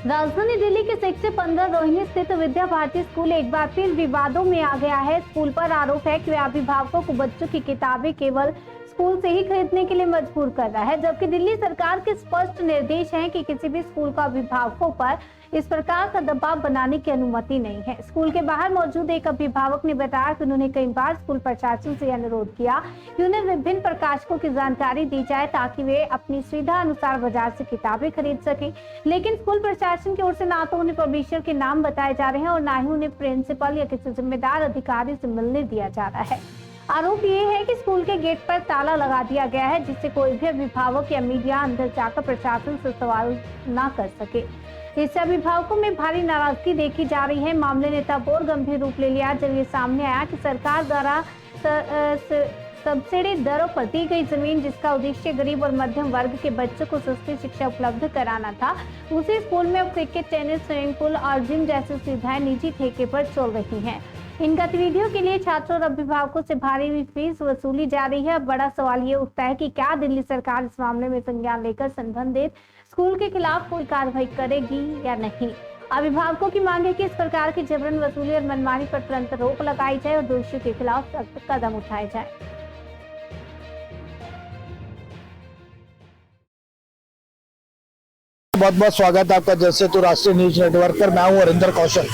राजधानी दिल्ली के सेक्टर 15 रोहिणी स्थित विद्या भारती स्कूल एक बार फिर विवादों में आ गया है। स्कूल पर आरोप है कि वह अभिभावकों को बच्चों की किताबें केवल स्कूल से ही खरीदने के लिए मजबूर कर रहा है, जबकि दिल्ली सरकार के स्पष्ट निर्देश हैं कि किसी भी स्कूल का अभिभावकों पर इस प्रकार का दबाव बनाने की अनुमति नहीं है। स्कूल के बाहर मौजूद एक अभिभावक ने बताया कि उन्होंने कई बार स्कूल प्रशासन से अनुरोध किया कि उन्हें विभिन्न प्रकाशकों की जानकारी दी जाए ताकि वे अपनी सुविधा अनुसार बाजार से किताबें खरीद सकें, लेकिन स्कूल प्रशासन की ओर से ना तो उन्हें पब्लिशर के नाम बताए जा रहे हैं और ना ही उन्हें प्रिंसिपल या किसी जिम्मेदार अधिकारी से मिलने दिया जा रहा है। आरोप ये है कि स्कूल के गेट पर ताला लगा दिया गया है, जिससे कोई भी अभिभावक या मीडिया अंदर जाकर प्रशासन से सवाल न कर सके। इससे अभिभावकों में भारी नाराजगी देखी जा रही है। मामले ने तब और गंभीर रूप ले लिया जब ये सामने आया कि सरकार द्वारा सब्सिडी दरों पर दी गई जमीन, जिसका उद्देश्य गरीब और मध्यम वर्ग के बच्चों को सस्ती शिक्षा उपलब्ध कराना था, उसी स्कूल में अब क्रिकेट, टेनिस, स्विमिंग पूल और जिम जैसी सुविधाएं निजी ठेके पर चल रही हैं। इन गतिविधियों के लिए छात्रों और अभिभावकों से भारी फीस वसूली जा रही है। बड़ा सवाल ये उठता है कि क्या दिल्ली सरकार इस मामले में संज्ञान लेकर संबंधित स्कूल के खिलाफ कोई कार्रवाई करेगी या नहीं। अभिभावकों की मांग है कि इस प्रकार की जबरन वसूली और मनमानी पर तुरंत रोक लगाई जाए और दोषियों के खिलाफ सख्त कदम उठाए जाए। बहुत बहुत स्वागत है आपका जलसेतु राष्ट्रीय न्यूज नेटवर्क पर। मैं हूं हरिंदर कौशल।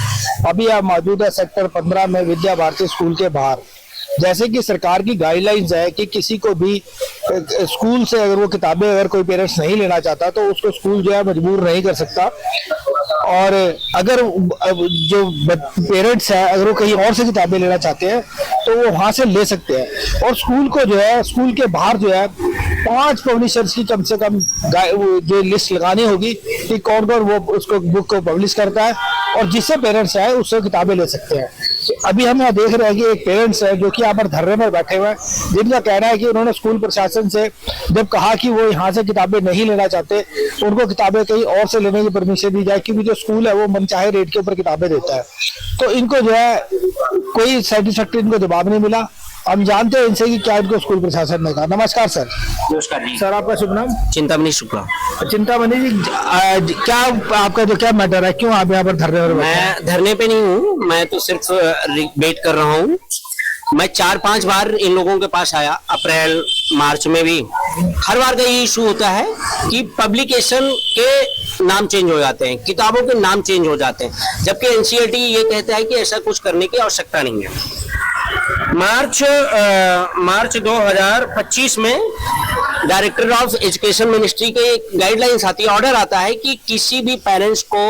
अभी आप मौजूद है सेक्टर 15 में विद्या भारती स्कूल के बाहर। जैसे कि सरकार की गाइडलाइंस है कि किसी को भी स्कूल से अगर वो किताबें अगर कोई पेरेंट्स नहीं लेना चाहता तो उसको स्कूल जो है मजबूर नहीं कर सकता, और अगर जो पेरेंट्स है अगर वो कहीं और से किताबें लेना चाहते हैं तो वो वहां से ले सकते हैं। और स्कूल को जो है स्कूल के बाहर जो है 5 पब्लिशर्स की कम से कम जो लिस्ट लगानी होगी कि कौन कौन वो उसको बुक को पब्लिश करता है और जिससे पेरेंट्स है उससे किताबें ले सकते हैं। अभी हम यहाँ देख रहे हैं कि एक पेरेंट्स है जो कि यहाँ पर धरने में बैठे हुए हैं, जिनका कहना है कि उन्होंने स्कूल प्रशासन से जब कहा कि वो यहाँ से किताबें नहीं लेना चाहते, उनको किताबें कहीं और से लेने की परमिशन दी जाए, क्योंकि जो स्कूल है वो मनचाहे रेट के ऊपर किताबें देता है। तो इनको जो है कोई सेटिस्फैक्टरी इनको जवाब नहीं मिला। हम जानते हैं इनसे कि क्या इनको स्कूल प्रशासन ने कहा। नमस्कार सर। नमस्कार जी। सर आपका शुभ नाम? चिंतामणि शुक्ला। चिंतामणि जी, क्या आपका जो क्या मैटर है, क्यों आप यहाँ पर धरने पर? मैं धरने पे नहीं हूँ, मैं तो सिर्फ वेट कर रहा हूँ। मैं 4-5 बार इन लोगों के पास आया, अप्रैल मार्च में भी। हर बार का ये इशू होता है कि पब्लिकेशन के नाम चेंज हो जाते हैं, किताबों के नाम चेंज हो जाते हैं, जबकि एनसीईआरटी ये कहता है कि ऐसा कुछ करने की आवश्यकता नहीं है। मार्च 2025 में डायरेक्टर ऑफ एजुकेशन मिनिस्ट्री के गाइडलाइंस आती है, ऑर्डर आता है कि किसी भी पेरेंट्स को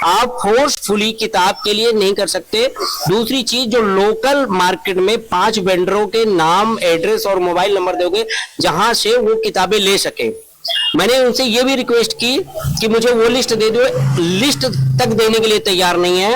आप फोर्सफुली किताब के लिए नहीं कर सकते। दूसरी चीज, जो लोकल मार्केट में 5 वेंडरों के नाम, एड्रेस और मोबाइल नंबर दोगे जहां से वो किताबें ले सके। मैंने उनसे ये भी रिक्वेस्ट की कि मुझे वो लिस्ट दे दो, लिस्ट तक देने के लिए तैयार नहीं है।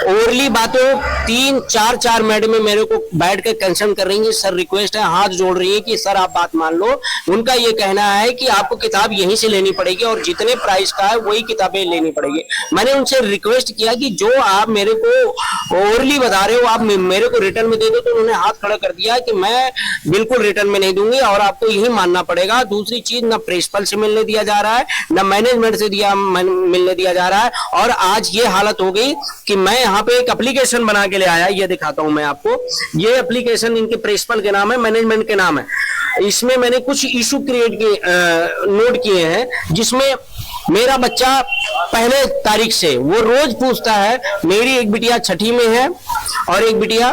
ओरली बातों 3-4 मैडम मेरे को बैठ कर कंसर्न कर रही है, सर रिक्वेस्ट है, हाथ जोड़ रही है कि सर आप बात मान लो। उनका ये कहना है कि आपको किताब यहीं से लेनी पड़ेगी और जितने प्राइस का है वही किताबें लेनी पड़ेगी। मैंने उनसे रिक्वेस्ट किया कि जो आप मेरे को ओरली बता रहे हो आप मेरे को रिटर्न में दे दो, तो उन्होंने हाथ खड़ा कर दिया कि मैं बिल्कुल रिटर्न में नहीं दूंगी और आपको यही मानना पड़ेगा। दूसरी चीज, न प्रिंसिपल से मिलने दिया जा रहा है, न मैनेजमेंट से मिलने दिया जा रहा है। और आज ये हालत हो गई कि मैं यहाँ पे एक एप्लीकेशन बना के ले आया, ये दिखाता हूं मैं आपको। ये एप्लीकेशन इनके प्रिंसिपल के नाम है, मैनेजमेंट के नाम है। इसमें मैंने कुछ इशू क्रिएट किए, नोट किए हैं, जिसमें मेरा बच्चा पहले तारीख से वो रोज पूछता है, मेरी एक बिटिया 6ठी में है और एक बिटिया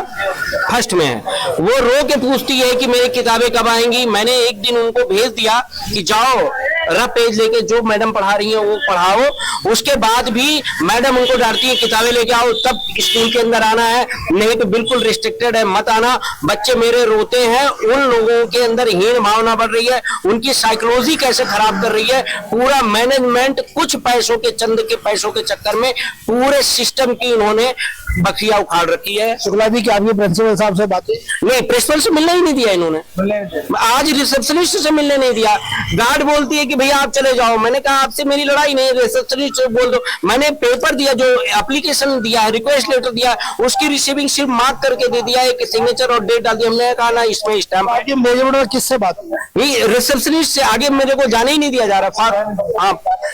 1st में है, वो रो के पूछती है कि मेरी किताबें कब आएंगी। मैंने एक दिन उनको भेज दिया कि जाओ रफ पेज लेके जो मैडम पढ़ा रही है वो पढ़ाओ। उसके बाद भी मैडम उनको डांटती है किताबें लेके आओ तब स्कूल के अंदर आना है, नहीं तो बिल्कुल रिस्ट्रिक्टेड है, मत आना। बच्चे मेरे रोते हैं, उन लोगों के अंदर हीन भावना बढ़ रही है, उनकी साइकोलॉजी कैसे खराब कर रही है। पूरा मैनेजमेंट कुछ पैसों के, चंद के पैसों के चक्कर में पूरे सिस्टम की इन्होंने बखिया उखाड़ रखी है। शुक्ला जी, क्या आपके प्रिंसिपल साहब से बातें? नहीं, प्रिंसिपल से मिलने ही नहीं दिया इन्होंने। आज रिसेप्शनिस्ट से मिलने नहीं दिया। गार्ड बोलती है कि भैया आप चले जाओ। मैंने कहा आपसे मेरी लड़ाई नहीं, रिसेप्शनिस्ट से बोल दो। मैंने पेपर दिया, जो एप्लीकेशन दिया है, रिक्वेस्ट लेटर दिया, उसकी रिसीविंग सिर्फ मार्क करके दे दिया, एक सिग्नेचर और डेट डाल दी। हमने कहा ना इसमें स्टैम्प। आगे मेजरमेंट में किससे बात हुई? रिसेप्शनिस्ट से आगे मेरे को जाने ही नहीं दिया जा रहा।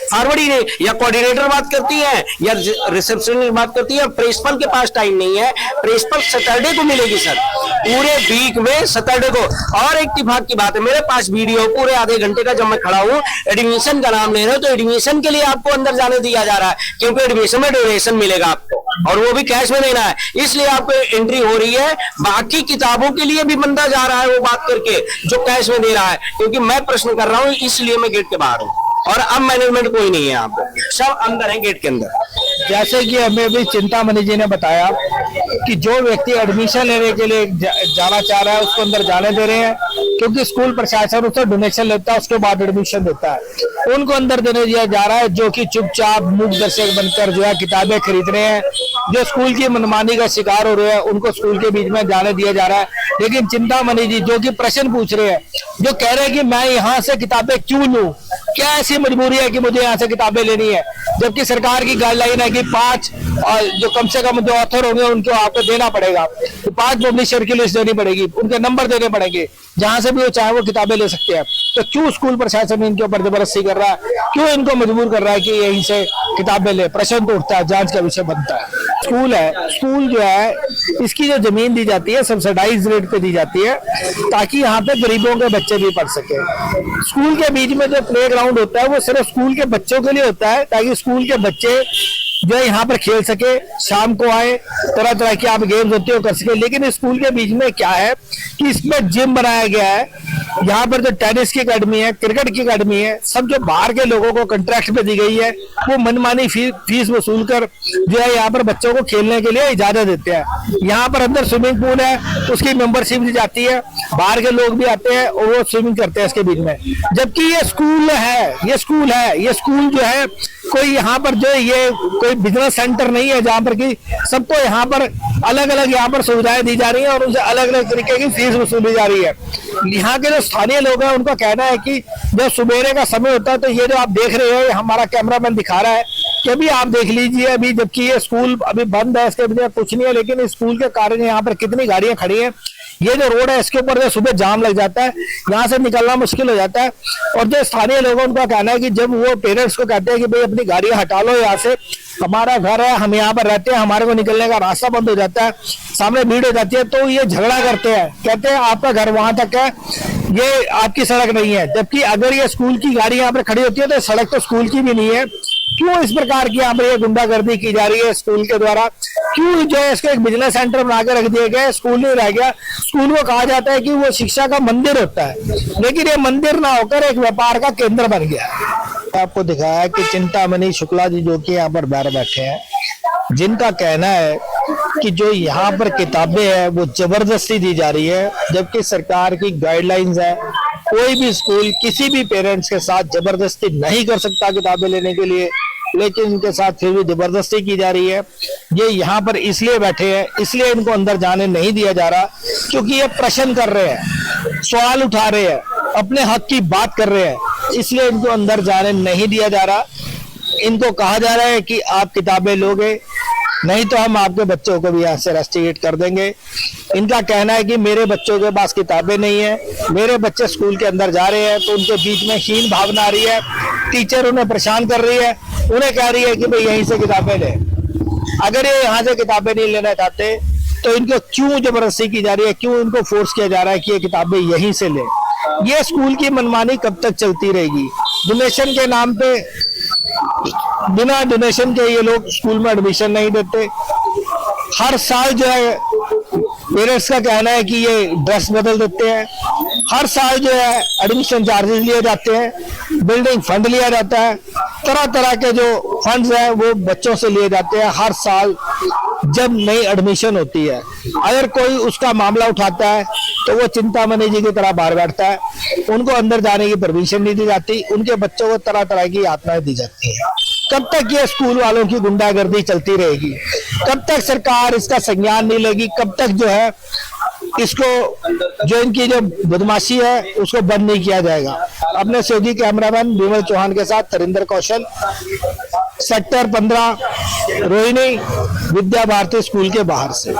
फॉरवर्ड ही नहीं, या कोऑर्डिनेटर बात करती है या रिसेप्शनिस्ट बात करती है। प्रिंसिपल के पास टाइम नहीं है। प्रिंसिपल सैटरडे को मिलेगी सर, पूरे वीक में सैटरडे को। और एक इत्तेफाक की बात है, मेरे पास वीडियो पूरे आधे घंटे का, जब मैं खड़ा हूँ एडमिशन का नाम ले रहे हो, तो एडमिशन के लिए आपको अंदर जाने दिया जा रहा है, क्योंकि एडमिशन में डोनेशन मिलेगा आपको, और वो भी कैश में देना है, इसलिए आपको एंट्री हो रही है। बाकी किताबों के लिए भी बंदा जा रहा है वो बात करके, जो कैश में दे रहा है, क्योंकि मैं प्रश्न कर रहा हूँ, इसलिए मैं गेट के बाहर हूँ। और अब मैनेजमेंट कोई नहीं है यहाँ पे, सब अंदर है गेट के अंदर। जैसे कि हमें भी चिंतामणि जी ने बताया कि जो व्यक्ति एडमिशन लेने के लिए जाना चाह रहा है उसको अंदर जाने दे रहे हैं, क्योंकि स्कूल प्रशासन उससे डोनेशन लेता है, उसके बाद एडमिशन देता है। उनको अंदर देने दिया जा रहा है जो कि चुपचाप मूक दर्शक बनकर जो है किताबें खरीद रहे हैं, जो स्कूल की मनमानी का शिकार हो रहे हैं, उनको स्कूल के बीच में जाने दिया जा रहा है। लेकिन चिंतामणि जी जो कि प्रश्न पूछ रहे हैं, जो कह रहे हैं कि मैं यहाँ से किताबें क्यों लूं, क्या ऐसी मजबूरी है कि मुझे यहाँ से किताबें लेनी है, जबकि सरकार की गाइडलाइन है कि 5 जो कम से कम जो ऑथर होंगे उनको आपको देना पड़ेगा, तो 5 पब्लिशर की लिस्ट देनी पड़ेगी, उनके नंबर देने पड़ेंगे, जहां से भी वो चाहे वो किताबें ले सकते हैं। तो क्यों स्कूल प्रशासन इनके ऊपर जबरदस्ती कर रहा है, क्यों इनको मजबूर कर रहा है कि यहीं से किताबें ले? प्रश्न तो उठता है, जांच का विषय बनता है। स्कूल है, स्कूल जो है इसकी जो जमीन दी जाती है सब्सिडाइज रेट पे दी जाती है, ताकि यहाँ पे गरीबों के बच्चे भी पढ़ सके। स्कूल के बीच में जो प्ले ग्राउंड होता है वो सिर्फ स्कूल के बच्चों के लिए होता है, ताकि स्कूल के बच्चे जो है यहाँ पर खेल सके, शाम को आए, तरह तरह के आप गेम्स होते हो कर सके। लेकिन स्कूल के बीच में क्या है कि इसमें जिम बनाया गया है, यहाँ पर जो टेनिस की अकेडमी है, क्रिकेट की अकेडमी है, सब जो बाहर के लोगों को कॉन्ट्रैक्ट पे दी गई है, वो मनमानी फीस वसूल कर जो है यहाँ पर बच्चों को खेलने के लिए इजाजत देते हैं। यहाँ पर अंदर स्विमिंग पूल है, उसकी मेंबरशिप दी जाती है, बाहर के लोग भी आते हैं और वो स्विमिंग करते हैं इसके बीच में। जबकि ये स्कूल है, ये स्कूल जो है कोई यहाँ पर जो ये कोई बिजनेस सेंटर नहीं है, जहाँ पर कि सबको यहाँ पर अलग अलग यहाँ पर सुविधाएं दी जा रही है और उनसे अलग अलग तरीके की फीस वसूली जा रही है। यहाँ के जो स्थानीय लोग हैं उनका कहना है कि जब सुबेरे का समय होता है तो ये जो आप देख रहे हैं, हमारा कैमरामैन दिखा रहा है कि अभी आप देख लीजिए, अभी जबकि ये स्कूल अभी बंद है, इसके बीच कुछ नहीं है, लेकिन इस स्कूल के कारण यहाँ पर कितनी गाड़ियां खड़ी हैं। ये जो रोड है इसके ऊपर जो सुबह जाम लग जाता है, यहाँ से निकलना मुश्किल हो जाता है। और जो स्थानीय लोगों उनका कहना है कि जब वो पेरेंट्स को कहते हैं कि भाई अपनी गाड़ियां हटा लो यहाँ से, हमारा घर है, हम यहाँ पर रहते हैं, हमारे को निकलने का रास्ता बंद हो जाता है, सामने भीड़ हो जाती है, तो ये झगड़ा करते हैं, कहते हैं आपका घर वहां तक है, ये आपकी सड़क नहीं है। जबकि अगर ये स्कूल की गाड़ी यहाँ पर खड़ी होती है तो सड़क तो स्कूल की भी नहीं है। क्यों इस प्रकार की यहाँ पर ये गुंडागर्दी की जा रही है स्कूल के द्वारा? क्यों जो है इसको एक बिजनेस सेंटर बना के रख दिया गया, स्कूल नहीं रह गया। स्कूल को कहा जाता है कि वो शिक्षा का मंदिर होता है, लेकिन ये मंदिर ना होकर एक व्यापार का केंद्र बन गया। आपको दिखाया कि चिंतामणि शुक्ला जी जो कि यहाँ पर बाहर बैठे हैं, जिनका कहना है कि जो यहाँ पर किताबें हैं वो जबरदस्ती दी जा रही है, जबकि सरकार की गाइडलाइंस है कोई भी स्कूल किसी भी पेरेंट्स के साथ जबरदस्ती नहीं कर सकता किताबें लेने के लिए, लेकिन इनके साथ फिर भी जबरदस्ती की जा रही है। ये यहाँ पर इसलिए बैठे हैं, इसलिए इनको अंदर जाने नहीं दिया जा रहा, क्योंकि ये प्रश्न कर रहे हैं, सवाल उठा रहे हैं, अपने हक की बात कर रहे हैं, इसलिए इनको अंदर जाने नहीं दिया जा रहा। इनको कहा जा रहा है कि आप किताबें लोगे, नहीं तो हम आपके बच्चों को भी यहाँ से रस्टिकेट कर देंगे। इनका कहना है कि मेरे बच्चों के पास किताबें नहीं है, मेरे बच्चे स्कूल के अंदर जा रहे हैं तो उनके बीच में हीन भावना आ रही है, टीचर उन्हें परेशान कर रही है, उन्हें कह रही है कि भाई यहीं से किताबें ले। अगर ये यहाँ से किताबें नहीं लेना चाहते तो इनको क्यों जबरदस्ती की जा रही है, क्यों इनको फोर्स किया जा रहा है कि ये किताबें यहीं से ले? ये स्कूल की मनमानी कब तक चलती रहेगी? डोनेशन के नाम पे, बिना डोनेशन के ये लोग स्कूल में एडमिशन नहीं देते। हर साल जो है पेरेंट्स का कहना है कि ये ड्रेस बदल देते हैं, हर साल जो है एडमिशन चार्जेस लिए जाते हैं, बिल्डिंग फंड लिया जाता है, तरह तरह के जो फंड्स हैं वो बच्चों से लिए जाते हैं हर साल जब नई एडमिशन होती है। अगर कोई उसका मामला उठाता है तो वो चिंतामणि जी की तरह बाहर बैठता है, उनको अंदर जाने की परमिशन नहीं दी जाती, उनके बच्चों को तरह तरह की यातनाएं दी जाती हैं। कब तक ये स्कूल वालों की गुंडागर्दी चलती रहेगी? कब तक सरकार इसका संज्ञान नहीं लेगी? कब तक जो है इसको जो इनकी जो बदमाशी है उसको बंद नहीं किया जाएगा। अपने सहयोगी कैमरामैन विमल चौहान के साथ हरिंदर कौशल, सेक्टर 15 रोहिणी विद्या भारती स्कूल के बाहर से।